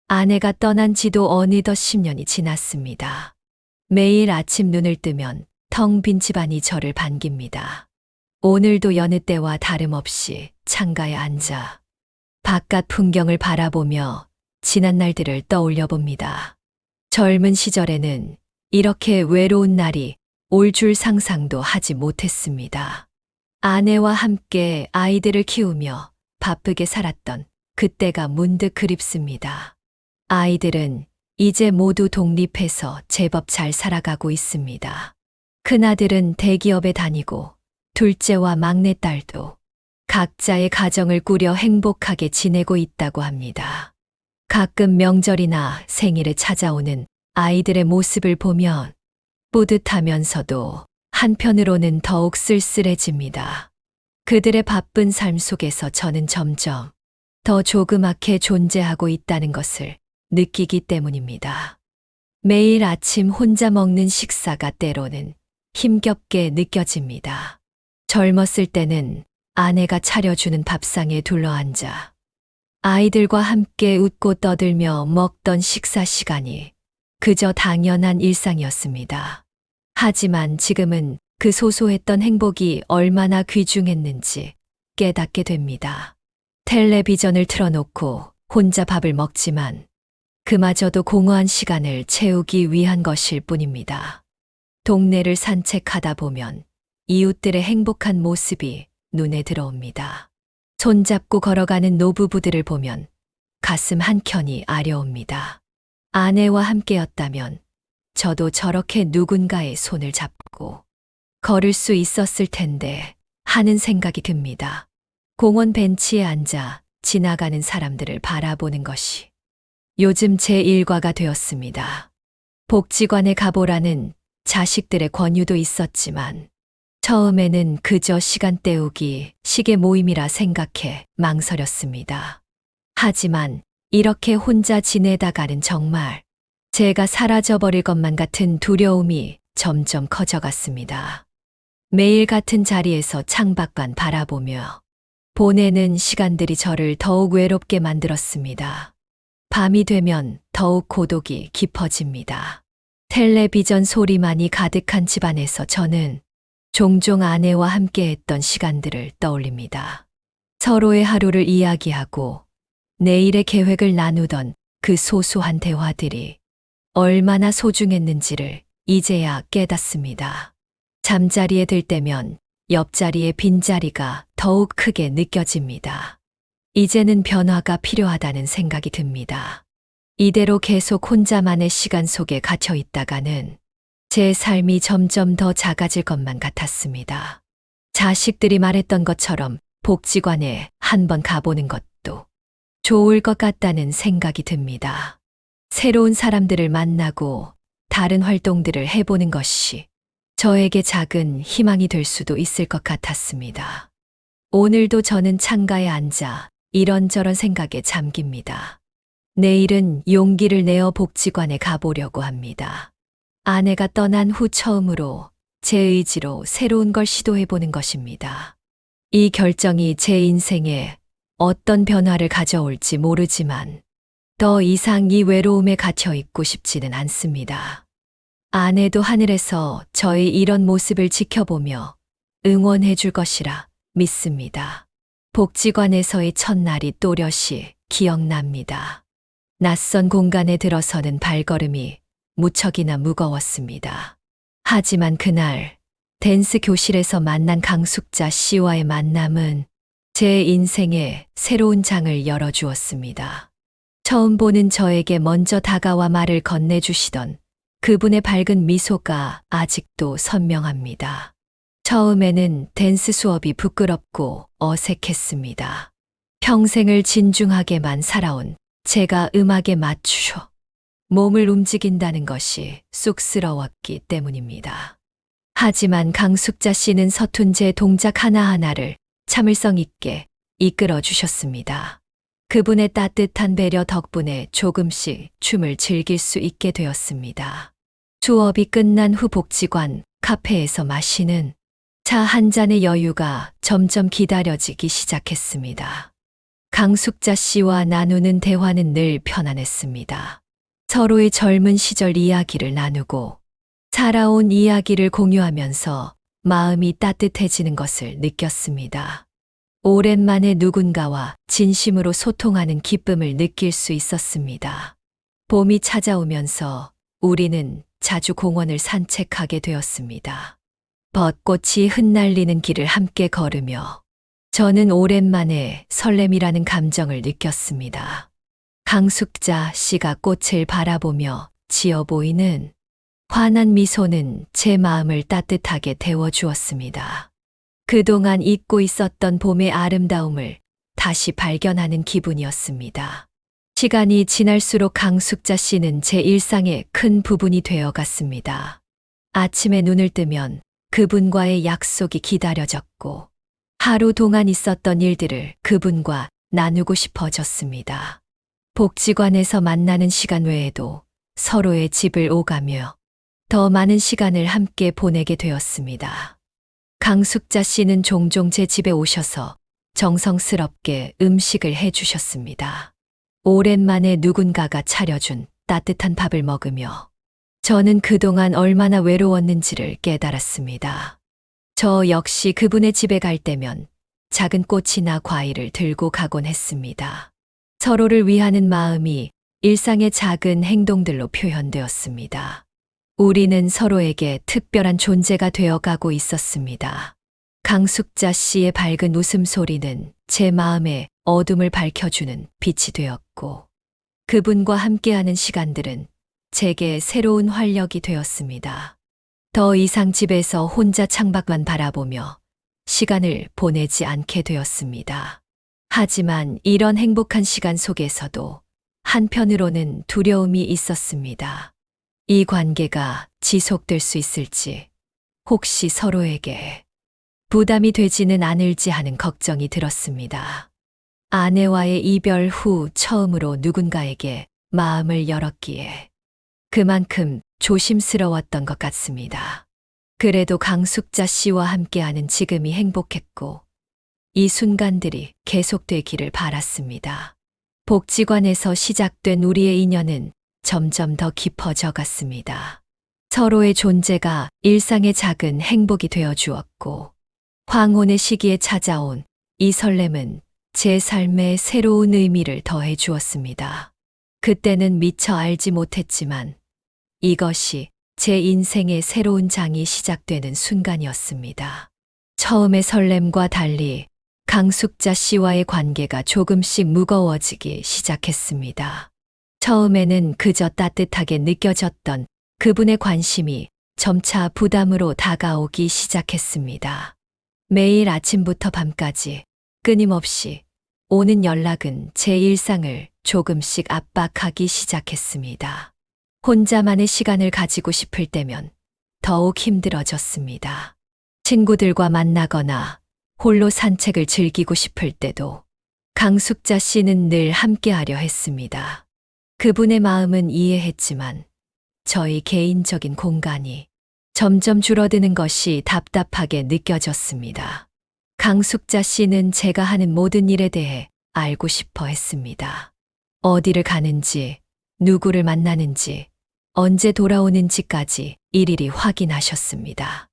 아내가 떠난 지도 어느덧 10년이 지났습니다. 매일 아침 눈을 뜨면 텅 빈 집안이 저를 반깁니다. 오늘도 여느 때와 다름없이 창가에 앉아 바깥 풍경을 바라보며 지난 날들을 떠올려 봅니다. 젊은 시절에는 이렇게 외로운 날이 올 줄 상상도 하지 못했습니다. 아내와 함께 아이들을 키우며 바쁘게 살았던 그때가 문득 그립습니다. 아이들은 이제 모두 독립해서 제법 잘 살아가고 있습니다. 큰아들은 대기업에 다니고 둘째와 막내딸도 각자의 가정을 꾸려 행복하게 지내고 있다고 합니다. 가끔 명절이나 생일에 찾아오는 아이들의 모습을 보면 뿌듯하면서도 한편으로는 더욱 쓸쓸해집니다. 그들의 바쁜 삶 속에서 저는 점점 더 조그맣게 존재하고 있다는 것을 느끼기 때문입니다. 매일 아침 혼자 먹는 식사가 때로는 힘겹게 느껴집니다. 젊었을 때는 아내가 차려주는 밥상에 둘러앉아 아이들과 함께 웃고 떠들며 먹던 식사 시간이 그저 당연한 일상이었습니다. 하지만 지금은 그 소소했던 행복이 얼마나 귀중했는지 깨닫게 됩니다. 텔레비전을 틀어놓고 혼자 밥을 먹지만 그마저도 공허한 시간을 채우기 위한 것일 뿐입니다. 동네를 산책하다 보면 이웃들의 행복한 모습이 눈에 들어옵니다. 손잡고 걸어가는 노부부들을 보면 가슴 한켠이 아려옵니다. 아내와 함께였다면 저도 저렇게 누군가의 손을 잡고 걸을 수 있었을 텐데 하는 생각이 듭니다. 공원 벤치에 앉아 지나가는 사람들을 바라보는 것이 요즘 제 일과가 되었습니다. 복지관에 가보라는 자식들의 권유도 있었지만 처음에는 그저 시간 때우기, 시계 모임이라 생각해 망설였습니다. 하지만 이렇게 혼자 지내다가는 정말 제가 사라져버릴 것만 같은 두려움이 점점 커져갔습니다. 매일 같은 자리에서 창밖만 바라보며 보내는 시간들이 저를 더욱 외롭게 만들었습니다. 밤이 되면 더욱 고독이 깊어집니다. 텔레비전 소리만이 가득한 집안에서 저는 종종 아내와 함께했던 시간들을 떠올립니다. 서로의 하루를 이야기하고 내일의 계획을 나누던 그 소소한 대화들이 얼마나 소중했는지를 이제야 깨닫습니다. 잠자리에 들 때면 옆자리의 빈자리가 더욱 크게 느껴집니다. 이제는 변화가 필요하다는 생각이 듭니다. 이대로 계속 혼자만의 시간 속에 갇혀 있다가는 제 삶이 점점 더 작아질 것만 같았습니다. 자식들이 말했던 것처럼 복지관에 한번 가보는 것도 좋을 것 같다는 생각이 듭니다. 새로운 사람들을 만나고 다른 활동들을 해보는 것이 저에게 작은 희망이 될 수도 있을 것 같았습니다. 오늘도 저는 창가에 앉아 이런저런 생각에 잠깁니다. 내일은 용기를 내어 복지관에 가보려고 합니다. 아내가 떠난 후 처음으로 제 의지로 새로운 걸 시도해보는 것입니다. 이 결정이 제 인생에 어떤 변화를 가져올지 모르지만 더 이상 이 외로움에 갇혀 있고 싶지는 않습니다. 아내도 하늘에서 저의 이런 모습을 지켜보며 응원해 줄 것이라 믿습니다. 복지관에서의 첫날이 또렷이 기억납니다. 낯선 공간에 들어서는 발걸음이 무척이나 무거웠습니다. 하지만 그날 댄스 교실에서 만난 강숙자 씨와의 만남은 제 인생에 새로운 장을 열어주었습니다. 처음 보는 저에게 먼저 다가와 말을 건네주시던 그분의 밝은 미소가 아직도 선명합니다. 처음에는 댄스 수업이 부끄럽고 어색했습니다. 평생을 진중하게만 살아온 제가 음악에 맞추어 몸을 움직인다는 것이 쑥스러웠기 때문입니다. 하지만 강숙자 씨는 서툰 제 동작 하나하나를 참을성 있게 이끌어 주셨습니다. 그분의 따뜻한 배려 덕분에 조금씩 춤을 즐길 수 있게 되었습니다. 수업이 끝난 후 복지관 카페에서 마시는 차 한 잔의 여유가 점점 기다려지기 시작했습니다. 강숙자 씨와 나누는 대화는 늘 편안했습니다. 서로의 젊은 시절 이야기를 나누고 살아온 이야기를 공유하면서 마음이 따뜻해지는 것을 느꼈습니다. 오랜만에 누군가와 진심으로 소통하는 기쁨을 느낄 수 있었습니다. 봄이 찾아오면서 우리는 자주 공원을 산책하게 되었습니다. 벚꽃이 흩날리는 길을 함께 걸으며 저는 오랜만에 설렘이라는 감정을 느꼈습니다. 강숙자 씨가 꽃을 바라보며 지어 보이는 환한 미소는 제 마음을 따뜻하게 데워주었습니다. 그동안 잊고 있었던 봄의 아름다움을 다시 발견하는 기분이었습니다. 시간이 지날수록 강숙자 씨는 제 일상의 큰 부분이 되어 갔습니다. 아침에 눈을 뜨면 그분과의 약속이 기다려졌고 하루 동안 있었던 일들을 그분과 나누고 싶어졌습니다. 복지관에서 만나는 시간 외에도 서로의 집을 오가며 더 많은 시간을 함께 보내게 되었습니다. 강숙자 씨는 종종 제 집에 오셔서 정성스럽게 음식을 해주셨습니다. 오랜만에 누군가가 차려준 따뜻한 밥을 먹으며 저는 그동안 얼마나 외로웠는지를 깨달았습니다. 저 역시 그분의 집에 갈 때면 작은 꽃이나 과일을 들고 가곤 했습니다. 서로를 위하는 마음이 일상의 작은 행동들로 표현되었습니다. 우리는 서로에게 특별한 존재가 되어가고 있었습니다. 강숙자 씨의 밝은 웃음소리는 제 마음의 어둠을 밝혀주는 빛이 되었고 그분과 함께하는 시간들은 제게 새로운 활력이 되었습니다. 더 이상 집에서 혼자 창밖만 바라보며 시간을 보내지 않게 되었습니다. 하지만 이런 행복한 시간 속에서도 한편으로는 두려움이 있었습니다. 이 관계가 지속될 수 있을지, 혹시 서로에게 부담이 되지는 않을지 하는 걱정이 들었습니다. 아내와의 이별 후 처음으로 누군가에게 마음을 열었기에 그만큼 조심스러웠던 것 같습니다. 그래도 강숙자 씨와 함께하는 지금이 행복했고 이 순간들이 계속되기를 바랐습니다. 복지관에서 시작된 우리의 인연은 점점 더 깊어져 갔습니다. 서로의 존재가 일상의 작은 행복이 되어 주었고 황혼의 시기에 찾아온 이 설렘은 제 삶에 새로운 의미를 더해 주었습니다. 그때는 미처 알지 못했지만 이것이 제 인생의 새로운 장이 시작되는 순간이었습니다. 처음의 설렘과 달리 강숙자 씨와의 관계가 조금씩 무거워지기 시작했습니다. 처음에는 그저 따뜻하게 느껴졌던 그분의 관심이 점차 부담으로 다가오기 시작했습니다. 매일 아침부터 밤까지 끊임없이 오는 연락은 제 일상을 조금씩 압박하기 시작했습니다. 혼자만의 시간을 가지고 싶을 때면 더욱 힘들어졌습니다. 친구들과 만나거나 홀로 산책을 즐기고 싶을 때도 강숙자 씨는 늘 함께하려 했습니다. 그분의 마음은 이해했지만 저희 개인적인 공간이 점점 줄어드는 것이 답답하게 느껴졌습니다. 강숙자 씨는 제가 하는 모든 일에 대해 알고 싶어 했습니다. 어디를 가는지, 누구를 만나는지, 언제 돌아오는지까지 일일이 확인하셨습니다.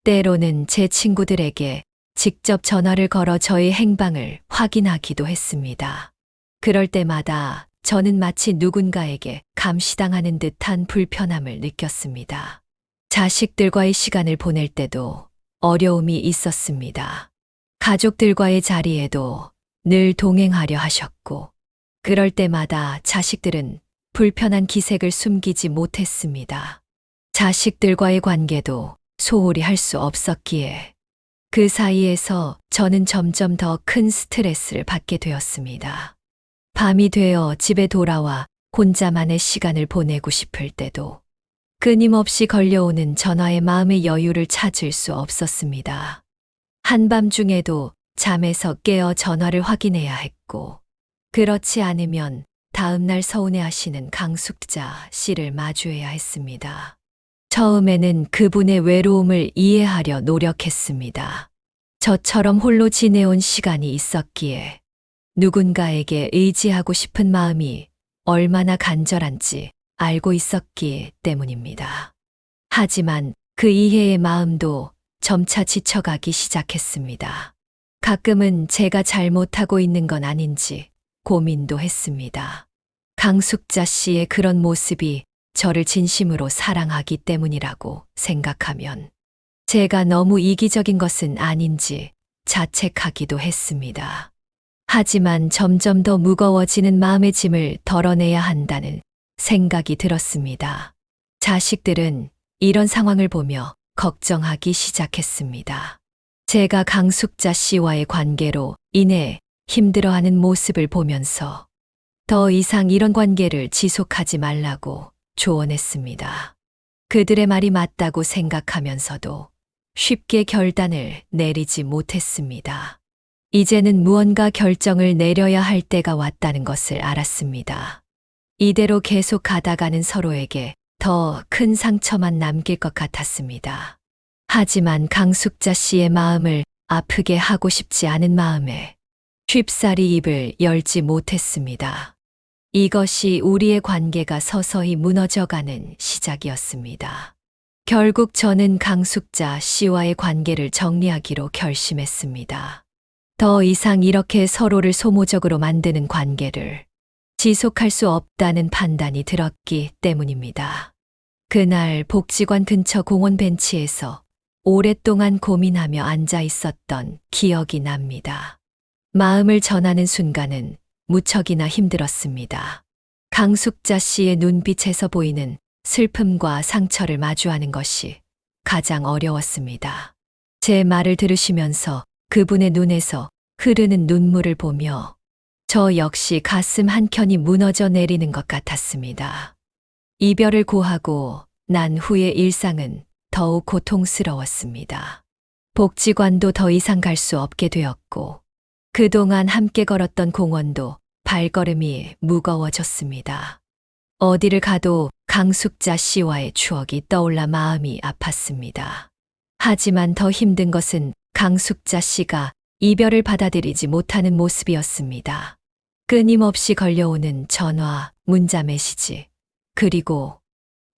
때로는 제 친구들에게 직접 전화를 걸어 저의 행방을 확인하기도 했습니다. 그럴 때마다 저는 마치 누군가에게 감시당하는 듯한 불편함을 느꼈습니다. 자식들과의 시간을 보낼 때도 어려움이 있었습니다. 가족들과의 자리에도 늘 동행하려 하셨고, 그럴 때마다 자식들은 불편한 기색을 숨기지 못했습니다. 자식들과의 관계도 소홀히 할 수 없었기에 그 사이에서 저는 점점 더 큰 스트레스를 받게 되었습니다. 밤이 되어 집에 돌아와 혼자만의 시간을 보내고 싶을 때도 끊임없이 걸려오는 전화에 마음의 여유를 찾을 수 없었습니다. 한밤중에도 잠에서 깨어 전화를 확인해야 했고, 그렇지 않으면 다음날 서운해하시는 강숙자 씨를 마주해야 했습니다. 처음에는 그분의 외로움을 이해하려 노력했습니다. 저처럼 홀로 지내온 시간이 있었기에 누군가에게 의지하고 싶은 마음이 얼마나 간절한지 알고 있었기 때문입니다. 하지만 그 이해의 마음도 점차 지쳐가기 시작했습니다. 가끔은 제가 잘못하고 있는 건 아닌지 고민도 했습니다. 강숙자 씨의 그런 모습이 저를 진심으로 사랑하기 때문이라고 생각하면 제가 너무 이기적인 것은 아닌지 자책하기도 했습니다. 하지만 점점 더 무거워지는 마음의 짐을 덜어내야 한다는 생각이 들었습니다. 자식들은 이런 상황을 보며 걱정하기 시작했습니다. 제가 강숙자 씨와의 관계로 인해 힘들어하는 모습을 보면서 더 이상 이런 관계를 지속하지 말라고 조언했습니다. 그들의 말이 맞다고 생각하면서도 쉽게 결단을 내리지 못했습니다. 이제는 무언가 결정을 내려야 할 때가 왔다는 것을 알았습니다. 이대로 계속 가다가는 서로에게 더 큰 상처만 남길 것 같았습니다. 하지만 강숙자 씨의 마음을 아프게 하고 싶지 않은 마음에 쉽사리 입을 열지 못했습니다. 이것이 우리의 관계가 서서히 무너져가는 시작이었습니다. 결국 저는 강숙자 씨와의 관계를 정리하기로 결심했습니다. 더 이상 이렇게 서로를 소모적으로 만드는 관계를 지속할 수 없다는 판단이 들었기 때문입니다. 그날 복지관 근처 공원 벤치에서 오랫동안 고민하며 앉아 있었던 기억이 납니다. 마음을 전하는 순간은 무척이나 힘들었습니다. 강숙자 씨의 눈빛에서 보이는 슬픔과 상처를 마주하는 것이 가장 어려웠습니다. 제 말을 들으시면서 그분의 눈에서 흐르는 눈물을 보며 저 역시 가슴 한켠이 무너져 내리는 것 같았습니다. 이별을 고하고 난 후의 일상은 더욱 고통스러웠습니다. 복지관도 더 이상 갈 수 없게 되었고 그동안 함께 걸었던 공원도 발걸음이 무거워졌습니다. 어디를 가도 강숙자 씨와의 추억이 떠올라 마음이 아팠습니다. 하지만 더 힘든 것은 강숙자 씨가 이별을 받아들이지 못하는 모습이었습니다. 끊임없이 걸려오는 전화, 문자 메시지, 그리고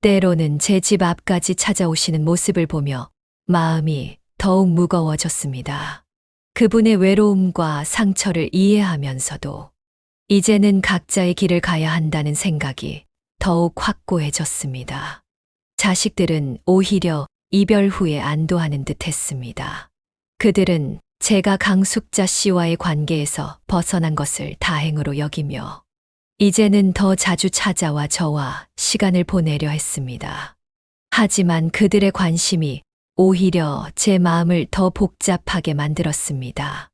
때로는 제 집 앞까지 찾아오시는 모습을 보며 마음이 더욱 무거워졌습니다. 그분의 외로움과 상처를 이해하면서도 이제는 각자의 길을 가야 한다는 생각이 더욱 확고해졌습니다. 자식들은 오히려 이별 후에 안도하는 듯 했습니다. 그들은 제가 강숙자 씨와의 관계에서 벗어난 것을 다행으로 여기며 이제는 더 자주 찾아와 저와 시간을 보내려 했습니다. 하지만 그들의 관심이 오히려 제 마음을 더 복잡하게 만들었습니다.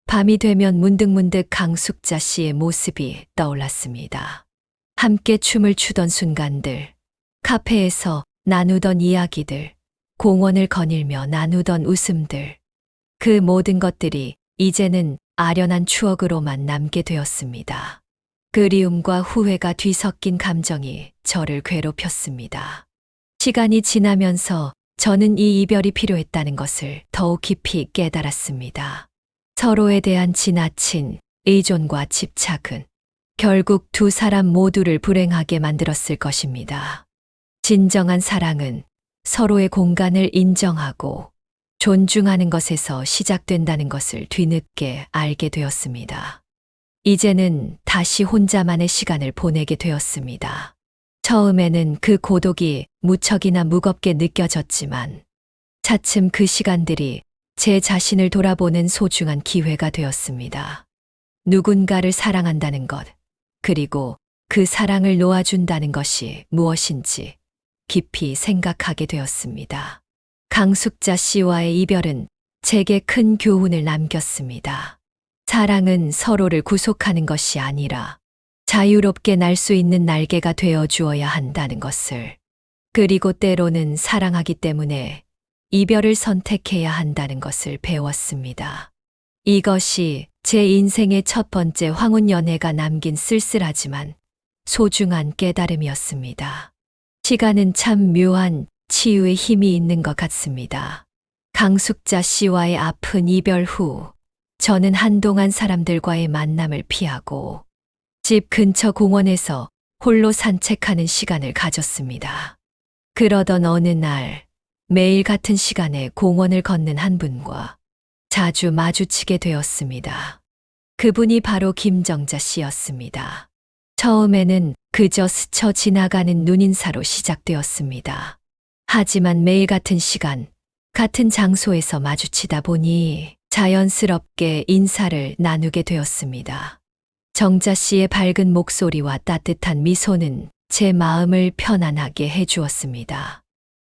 밤이 되면 문득문득 강숙자 씨의 모습이 떠올랐습니다. 함께 춤을 추던 순간들, 카페에서 나누던 이야기들, 공원을 거닐며 나누던 웃음들, 그 모든 것들이 이제는 아련한 추억으로만 남게 되었습니다. 그리움과 후회가 뒤섞인 감정이 저를 괴롭혔습니다. 시간이 지나면서 저는 이 이별이 필요했다는 것을 더욱 깊이 깨달았습니다. 서로에 대한 지나친 의존과 집착은 결국 두 사람 모두를 불행하게 만들었을 것입니다. 진정한 사랑은 서로의 공간을 인정하고 존중하는 것에서 시작된다는 것을 뒤늦게 알게 되었습니다. 이제는 다시 혼자만의 시간을 보내게 되었습니다. 처음에는 그 고독이 무척이나 무겁게 느껴졌지만 차츰 그 시간들이 제 자신을 돌아보는 소중한 기회가 되었습니다. 누군가를 사랑한다는 것, 그리고 그 사랑을 놓아준다는 것이 무엇인지 깊이 생각하게 되었습니다. 강숙자 씨와의 이별은 제게 큰 교훈을 남겼습니다. 사랑은 서로를 구속하는 것이 아니라 자유롭게 날 수 있는 날개가 되어 주어야 한다는 것을, 그리고 때로는 사랑하기 때문에 이별을 선택해야 한다는 것을 배웠습니다. 이것이 제 인생의 첫 번째 황혼 연애가 남긴 쓸쓸하지만 소중한 깨달음이었습니다. 시간은 참 묘한 치유의 힘이 있는 것 같습니다. 강숙자 씨와의 아픈 이별 후 저는 한동안 사람들과의 만남을 피하고 집 근처 공원에서 홀로 산책하는 시간을 가졌습니다. 그러던 어느 날 매일 같은 시간에 공원을 걷는 한 분과 자주 마주치게 되었습니다. 그분이 바로 김정자 씨였습니다. 처음에는 그저 스쳐 지나가는 눈인사로 시작되었습니다. 하지만 매일 같은 시간, 같은 장소에서 마주치다 보니 자연스럽게 인사를 나누게 되었습니다. 정자 씨의 밝은 목소리와 따뜻한 미소는 제 마음을 편안하게 해주었습니다.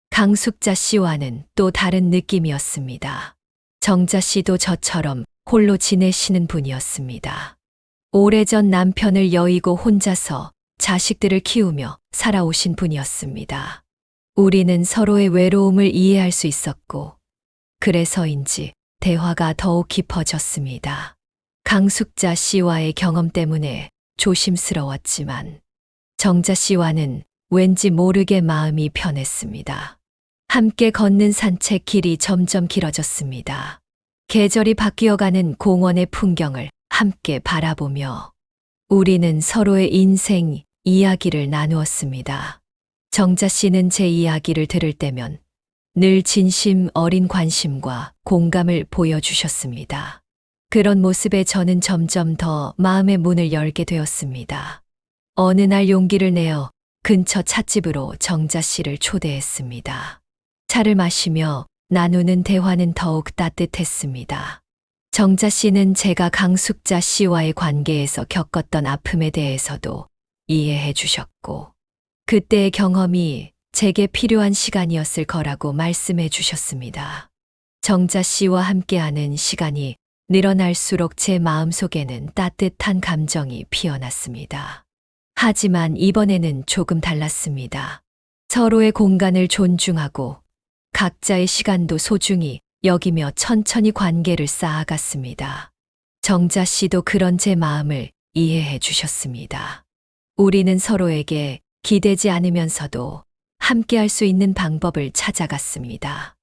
강숙자 씨와는 또 다른 느낌이었습니다. 정자 씨도 저처럼 홀로 지내시는 분이었습니다. 오래전 남편을 여의고 혼자서 자식들을 키우며 살아오신 분이었습니다. 우리는 서로의 외로움을 이해할 수 있었고, 그래서인지 대화가 더욱 깊어졌습니다. 강숙자 씨와의 경험 때문에 조심스러웠지만, 정자 씨와는 왠지 모르게 마음이 편했습니다. 함께 걷는 산책길이 점점 길어졌습니다. 계절이 바뀌어가는 공원의 풍경을 함께 바라보며 우리는 서로의 인생 이야기를 나누었습니다. 정자 씨는 제 이야기를 들을 때면 늘 진심 어린 관심과 공감을 보여주셨습니다. 그런 모습에 저는 점점 더 마음의 문을 열게 되었습니다. 어느 날 용기를 내어 근처 찻집으로 정자 씨를 초대했습니다. 차를 마시며 나누는 대화는 더욱 따뜻했습니다. 정자 씨는 제가 강숙자 씨와의 관계에서 겪었던 아픔에 대해서도 이해해 주셨고, 그때의 경험이 제게 필요한 시간이었을 거라고 말씀해 주셨습니다. 정자 씨와 함께하는 시간이 늘어날수록 제 마음속에는 따뜻한 감정이 피어났습니다. 하지만 이번에는 조금 달랐습니다. 서로의 공간을 존중하고 각자의 시간도 소중히 여기며 천천히 관계를 쌓아갔습니다. 정자 씨도 그런 제 마음을 이해해 주셨습니다. 우리는 서로에게 기대지 않으면서도 함께할 수 있는 방법을 찾아갔습니다.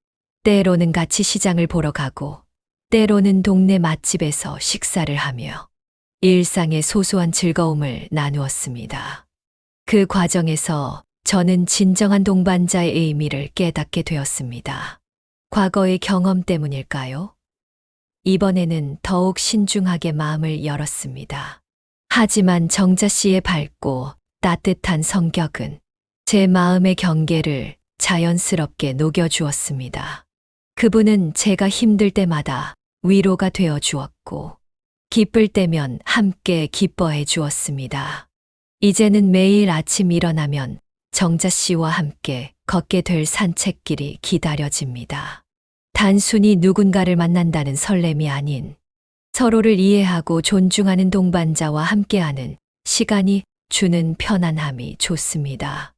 때로는 같이 시장을 보러 가고, 때로는 동네 맛집에서 식사를 하며 일상의 소소한 즐거움을 나누었습니다. 그 과정에서 저는 진정한 동반자의 의미를 깨닫게 되었습니다. 과거의 경험 때문일까요? 이번에는 더욱 신중하게 마음을 열었습니다. 하지만 정자 씨의 밝고 따뜻한 성격은 제 마음의 경계를 자연스럽게 녹여주었습니다. 그분은 제가 힘들 때마다 위로가 되어 주었고, 기쁠 때면 함께 기뻐해 주었습니다. 이제는 매일 아침 일어나면 정자 씨와 함께 걷게 될 산책길이 기다려집니다. 단순히 누군가를 만난다는 설렘이 아닌, 서로를 이해하고 존중하는 동반자와 함께하는 시간이 주는 편안함이 좋습니다.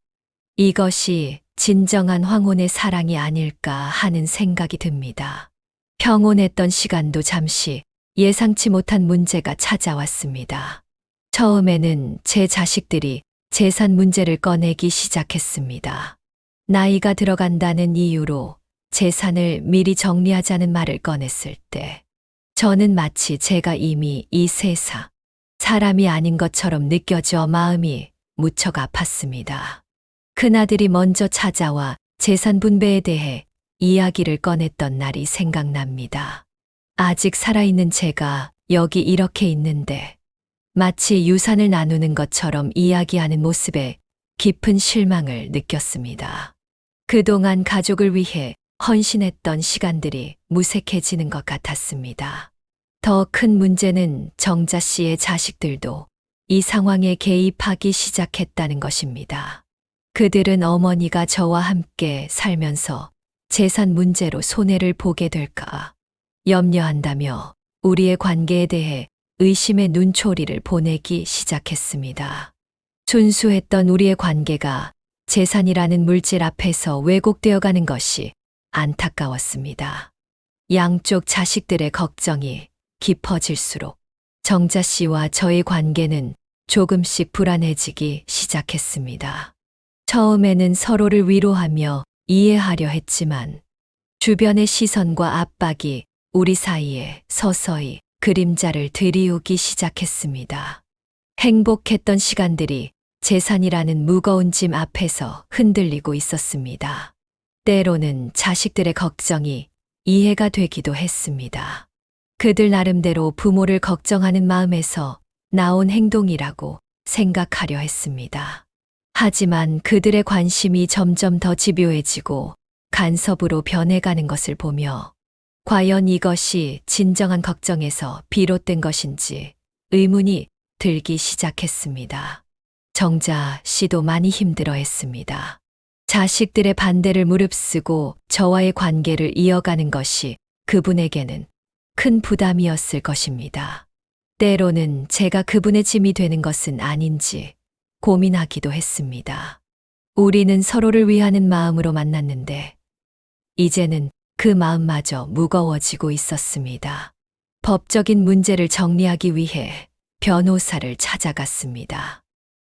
이것이 진정한 황혼의 사랑이 아닐까 하는 생각이 듭니다. 평온했던 시간도 잠시 예상치 못한 문제가 찾아왔습니다. 처음에는 제 자식들이 재산 문제를 꺼내기 시작했습니다. 나이가 들어간다는 이유로 재산을 미리 정리하자는 말을 꺼냈을 때, 저는 마치 제가 이미 이 세상 사람이 아닌 것처럼 느껴져 마음이 무척 아팠습니다. 큰아들이 먼저 찾아와 재산 분배에 대해 이야기를 꺼냈던 날이 생각납니다. 아직 살아있는 제가 여기 이렇게 있는데 마치 유산을 나누는 것처럼 이야기하는 모습에 깊은 실망을 느꼈습니다. 그동안 가족을 위해 헌신했던 시간들이 무색해지는 것 같았습니다. 더 큰 문제는 정자 씨의 자식들도 이 상황에 개입하기 시작했다는 것입니다. 그들은 어머니가 저와 함께 살면서 재산 문제로 손해를 보게 될까 염려한다며 우리의 관계에 대해 의심의 눈초리를 보내기 시작했습니다. 순수했던 우리의 관계가 재산이라는 물질 앞에서 왜곡되어 가는 것이 안타까웠습니다. 양쪽 자식들의 걱정이 깊어질수록 정자 씨와 저의 관계는 조금씩 불안해지기 시작했습니다. 처음에는 서로를 위로하며 이해하려 했지만 주변의 시선과 압박이 우리 사이에 서서히 그림자를 들이우기 시작했습니다. 행복했던 시간들이 재산이라는 무거운 짐 앞에서 흔들리고 있었습니다. 때로는 자식들의 걱정이 이해가 되기도 했습니다. 그들 나름대로 부모를 걱정하는 마음에서 나온 행동이라고 생각하려 했습니다. 하지만 그들의 관심이 점점 더 집요해지고 간섭으로 변해가는 것을 보며 과연 이것이 진정한 걱정에서 비롯된 것인지 의문이 들기 시작했습니다. 정자 씨도 많이 힘들어했습니다. 자식들의 반대를 무릅쓰고 저와의 관계를 이어가는 것이 그분에게는 큰 부담이었을 것입니다. 때로는 제가 그분의 짐이 되는 것은 아닌지 고민하기도 했습니다. 우리는 서로를 위하는 마음으로 만났는데 이제는 그 마음마저 무거워지고 있었습니다. 법적인 문제를 정리하기 위해 변호사를 찾아갔습니다.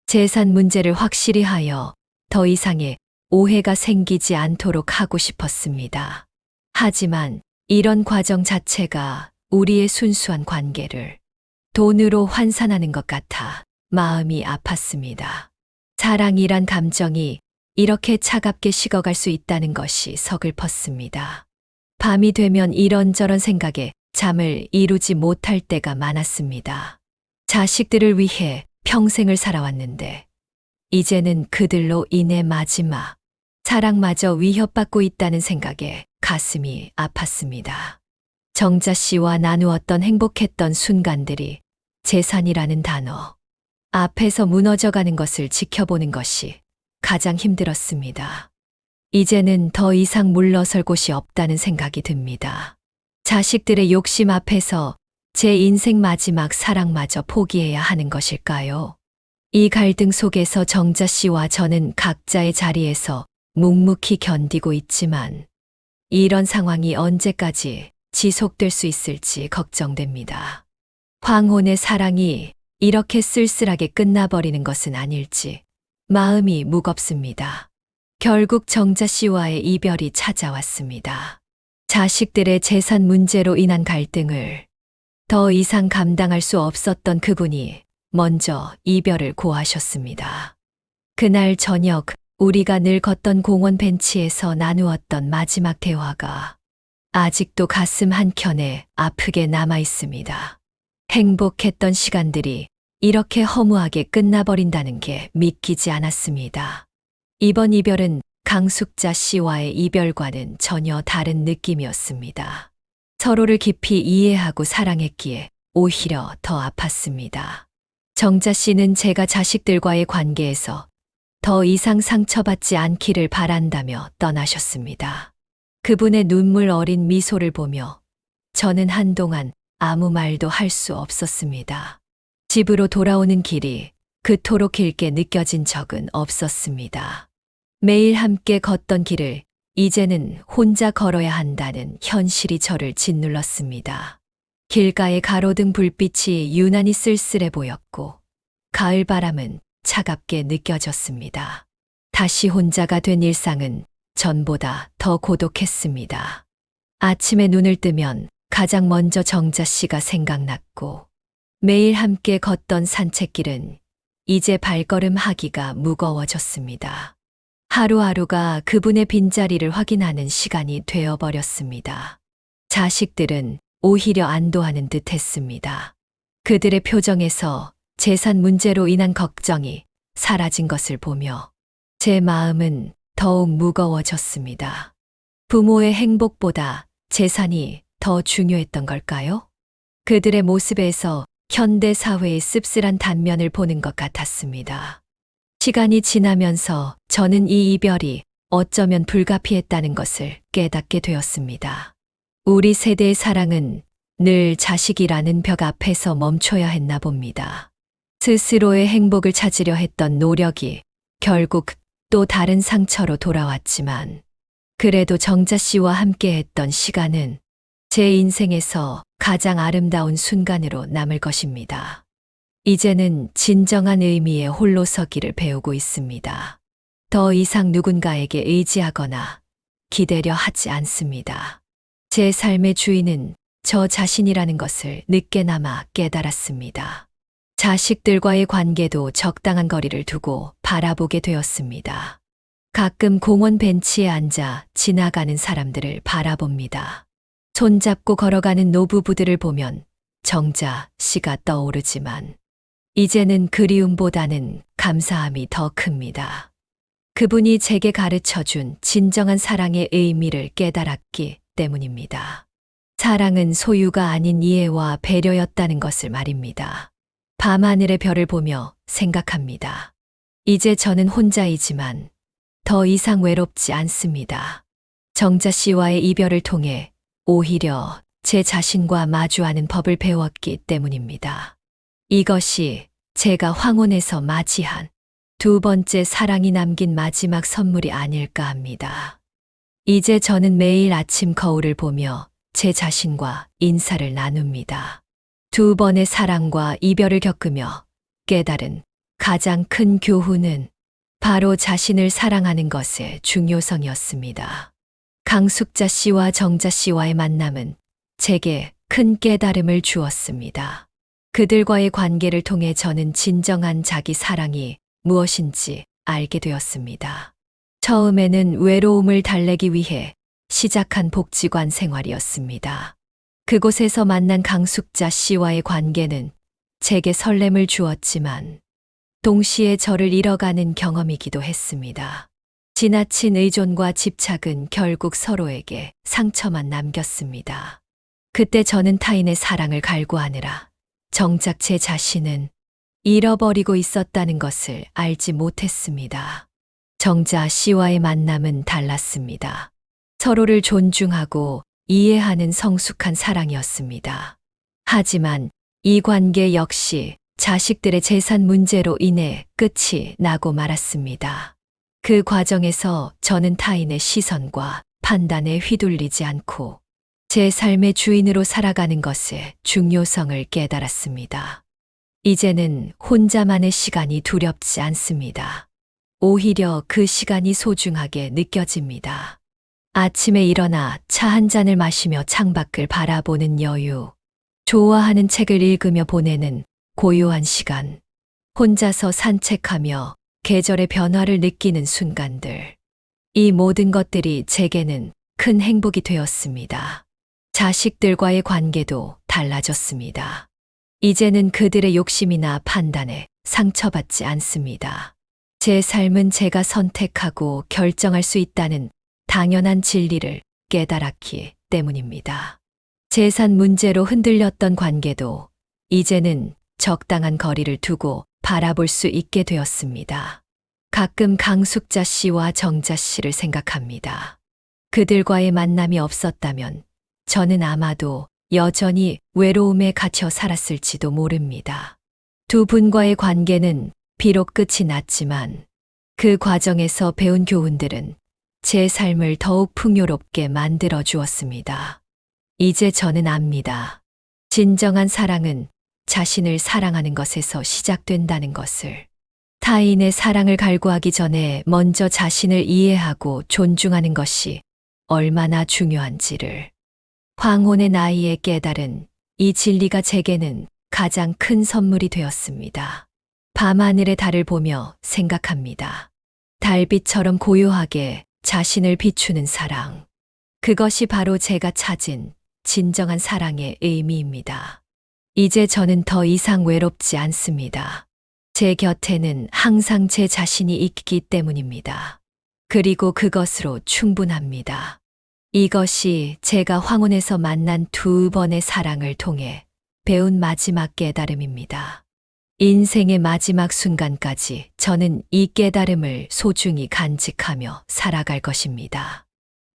재산 문제를 확실히 하여 더 이상의 오해가 생기지 않도록 하고 싶었습니다. 하지만 이런 과정 자체가 우리의 순수한 관계를 돈으로 환산하는 것 같아 마음이 아팠습니다. 사랑이란 감정이 이렇게 차갑게 식어갈 수 있다는 것이 서글펐습니다. 밤이 되면 이런저런 생각에 잠을 이루지 못할 때가 많았습니다. 자식들을 위해 평생을 살아왔는데 이제는 그들로 인해 마지막 사랑마저 위협받고 있다는 생각에 가슴이 아팠습니다. 정자 씨와 나누었던 행복했던 순간들이 재산이라는 단어 앞에서 무너져가는 것을 지켜보는 것이 가장 힘들었습니다. 이제는 더 이상 물러설 곳이 없다는 생각이 듭니다. 자식들의 욕심 앞에서 제 인생 마지막 사랑마저 포기해야 하는 것일까요? 이 갈등 속에서 정자 씨와 저는 각자의 자리에서 묵묵히 견디고 있지만 이런 상황이 언제까지 지속될 수 있을지 걱정됩니다. 황혼의 사랑이 이렇게 쓸쓸하게 끝나버리는 것은 아닐지 마음이 무겁습니다. 결국 정자 씨와의 이별이 찾아왔습니다. 자식들의 재산 문제로 인한 갈등을 더 이상 감당할 수 없었던 그분이 먼저 이별을 고하셨습니다. 그날 저녁 우리가 늘 걷던 공원 벤치에서 나누었던 마지막 대화가 아직도 가슴 한켠에 아프게 남아 있습니다. 행복했던 시간들이 이렇게 허무하게 끝나버린다는 게 믿기지 않았습니다. 이번 이별은 강숙자 씨와의 이별과는 전혀 다른 느낌이었습니다. 서로를 깊이 이해하고 사랑했기에 오히려 더 아팠습니다. 정자 씨는 제가 자식들과의 관계에서 더 이상 상처받지 않기를 바란다며 떠나셨습니다. 그분의 눈물 어린 미소를 보며 저는 한동안 아무 말도 할 수 없었습니다. 집으로 돌아오는 길이 그토록 길게 느껴진 적은 없었습니다. 매일 함께 걷던 길을 이제는 혼자 걸어야 한다는 현실이 저를 짓눌렀습니다. 길가의 가로등 불빛이 유난히 쓸쓸해 보였고 가을 바람은 차갑게 느껴졌습니다. 다시 혼자가 된 일상은 전보다 더 고독했습니다. 아침에 눈을 뜨면 가장 먼저 정자 씨가 생각났고 매일 함께 걷던 산책길은 이제 발걸음하기가 무거워졌습니다. 하루하루가 그분의 빈자리를 확인하는 시간이 되어버렸습니다. 자식들은 오히려 안도하는 듯 했습니다. 그들의 표정에서 재산 문제로 인한 걱정이 사라진 것을 보며 제 마음은 더욱 무거워졌습니다. 부모의 행복보다 재산이 더 중요했던 걸까요? 그들의 모습에서 현대 사회의 씁쓸한 단면을 보는 것 같았습니다. 시간이 지나면서 저는 이 이별이 어쩌면 불가피했다는 것을 깨닫게 되었습니다. 우리 세대의 사랑은 늘 자식이라는 벽 앞에서 멈춰야 했나 봅니다. 스스로의 행복을 찾으려 했던 노력이 결국 또 다른 상처로 돌아왔지만 그래도 정자 씨와 함께 했던 시간은 제 인생에서 가장 아름다운 순간으로 남을 것입니다. 이제는 진정한 의미의 홀로 서기를 배우고 있습니다. 더 이상 누군가에게 의지하거나 기대려 하지 않습니다. 제 삶의 주인은 저 자신이라는 것을 늦게나마 깨달았습니다. 자식들과의 관계도 적당한 거리를 두고 바라보게 되었습니다. 가끔 공원 벤치에 앉아 지나가는 사람들을 바라봅니다. 손잡고 걸어가는 노부부들을 보면 정자 씨가 떠오르지만 이제는 그리움보다는 감사함이 더 큽니다. 그분이 제게 가르쳐준 진정한 사랑의 의미를 깨달았기 때문입니다. 사랑은 소유가 아닌 이해와 배려였다는 것을 말입니다. 밤하늘의 별을 보며 생각합니다. 이제 저는 혼자이지만 더 이상 외롭지 않습니다. 정자 씨와의 이별을 통해 오히려 제 자신과 마주하는 법을 배웠기 때문입니다. 이것이 제가 황혼에서 맞이한 두 번째 사랑이 남긴 마지막 선물이 아닐까 합니다. 이제 저는 매일 아침 거울을 보며 제 자신과 인사를 나눕니다. 두 번의 사랑과 이별을 겪으며 깨달은 가장 큰 교훈은 바로 자신을 사랑하는 것의 중요성이었습니다. 강숙자 씨와 정자 씨와의 만남은 제게 큰 깨달음을 주었습니다. 그들과의 관계를 통해 저는 진정한 자기 사랑이 무엇인지 알게 되었습니다. 처음에는 외로움을 달래기 위해 시작한 복지관 생활이었습니다. 그곳에서 만난 강숙자 씨와의 관계는 제게 설렘을 주었지만 동시에 저를 잃어가는 경험이기도 했습니다. 지나친 의존과 집착은 결국 서로에게 상처만 남겼습니다. 그때 저는 타인의 사랑을 갈구하느라 정작 제 자신은 잃어버리고 있었다는 것을 알지 못했습니다. 정자 씨와의 만남은 달랐습니다. 서로를 존중하고 이해하는 성숙한 사랑이었습니다. 하지만 이 관계 역시 자식들의 재산 문제로 인해 끝이 나고 말았습니다. 그 과정에서 저는 타인의 시선과 판단에 휘둘리지 않고 제 삶의 주인으로 살아가는 것의 중요성을 깨달았습니다. 이제는 혼자만의 시간이 두렵지 않습니다. 오히려 그 시간이 소중하게 느껴집니다. 아침에 일어나 차 한 잔을 마시며 창밖을 바라보는 여유, 좋아하는 책을 읽으며 보내는 고요한 시간, 혼자서 산책하며 계절의 변화를 느끼는 순간들. 이 모든 것들이 제게는 큰 행복이 되었습니다. 자식들과의 관계도 달라졌습니다. 이제는 그들의 욕심이나 판단에 상처받지 않습니다. 제 삶은 제가 선택하고 결정할 수 있다는 당연한 진리를 깨달았기 때문입니다. 재산 문제로 흔들렸던 관계도 이제는 적당한 거리를 두고 바라볼 수 있게 되었습니다. 가끔 강숙자 씨와 정자 씨를 생각합니다. 그들과의 만남이 없었다면 저는 아마도 여전히 외로움에 갇혀 살았을지도 모릅니다. 두 분과의 관계는 비록 끝이 났지만 그 과정에서 배운 교훈들은 제 삶을 더욱 풍요롭게 만들어 주었습니다. 이제 저는 압니다. 진정한 사랑은 자신을 사랑하는 것에서 시작된다는 것을. 타인의 사랑을 갈구하기 전에 먼저 자신을 이해하고 존중하는 것이 얼마나 중요한지를. 황혼의 나이에 깨달은 이 진리가 제게는 가장 큰 선물이 되었습니다. 밤하늘의 달을 보며 생각합니다. 달빛처럼 고요하게 자신을 비추는 사랑. 그것이 바로 제가 찾은 진정한 사랑의 의미입니다. 이제 저는 더 이상 외롭지 않습니다. 제 곁에는 항상 제 자신이 있기 때문입니다. 그리고 그것으로 충분합니다. 이것이 제가 황혼에서 만난 두 번의 사랑을 통해 배운 마지막 깨달음입니다. 인생의 마지막 순간까지 저는 이 깨달음을 소중히 간직하며 살아갈 것입니다.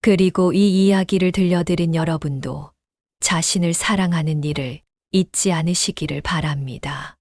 그리고 이 이야기를 들려드린 여러분도 자신을 사랑하는 일을 잊지 않으시기를 바랍니다.